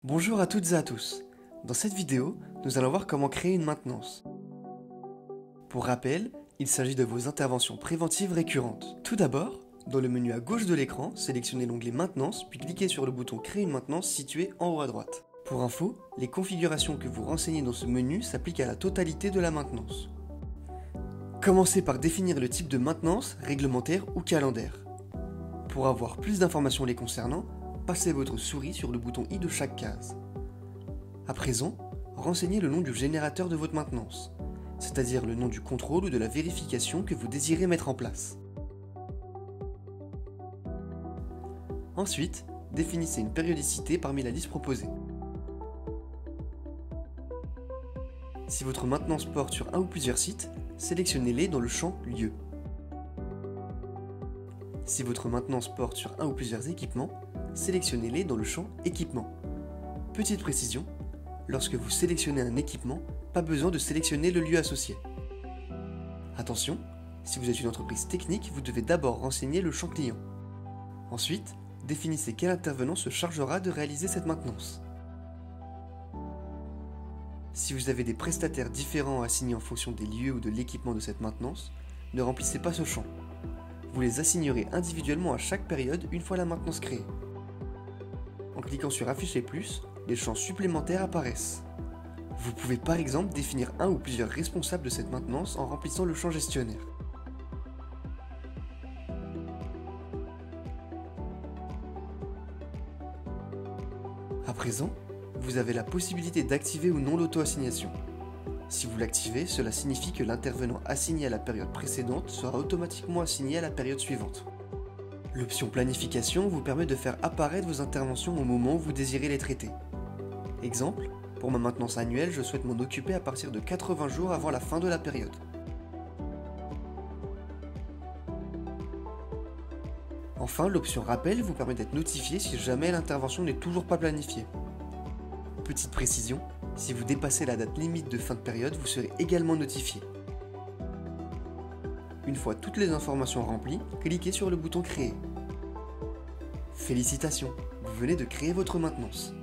Bonjour à toutes et à tous. Dans cette vidéo, nous allons voir comment créer une maintenance. Pour rappel, il s'agit de vos interventions préventives récurrentes. Tout d'abord, dans le menu à gauche de l'écran, sélectionnez l'onglet Maintenance, puis cliquez sur le bouton Créer une maintenance situé en haut à droite. Pour info, les configurations que vous renseignez dans ce menu s'appliquent à la totalité de la maintenance. Commencez par définir le type de maintenance, réglementaire ou calendaire. Pour avoir plus d'informations les concernant, passez votre souris sur le bouton I de chaque case. À présent, renseignez le nom du générateur de votre maintenance, c'est-à-dire le nom du contrôle ou de la vérification que vous désirez mettre en place. Ensuite, définissez une périodicité parmi la liste proposée. Si votre maintenance porte sur un ou plusieurs sites, sélectionnez-les dans le champ Lieu. Si votre maintenance porte sur un ou plusieurs équipements, sélectionnez-les dans le champ Équipement. Petite précision, lorsque vous sélectionnez un équipement, pas besoin de sélectionner le lieu associé. Attention, si vous êtes une entreprise technique, vous devez d'abord renseigner le champ Client. Ensuite, définissez quel intervenant se chargera de réaliser cette maintenance. Si vous avez des prestataires différents assignés en fonction des lieux ou de l'équipement de cette maintenance, ne remplissez pas ce champ. Vous les assignerez individuellement à chaque période une fois la maintenance créée. En cliquant sur Afficher plus, les champs supplémentaires apparaissent. Vous pouvez par exemple définir un ou plusieurs responsables de cette maintenance en remplissant le champ Gestionnaire. À présent, vous avez la possibilité d'activer ou non l'auto-assignation. Si vous l'activez, cela signifie que l'intervenant assigné à la période précédente sera automatiquement assigné à la période suivante. L'option Planification vous permet de faire apparaître vos interventions au moment où vous désirez les traiter. Exemple, pour ma maintenance annuelle, je souhaite m'en occuper à partir de 80 jours avant la fin de la période. Enfin, l'option Rappel vous permet d'être notifié si jamais l'intervention n'est toujours pas planifiée. Petite précision, si vous dépassez la date limite de fin de période, vous serez également notifié. Une fois toutes les informations remplies, cliquez sur le bouton Créer. Félicitations, vous venez de créer votre maintenance.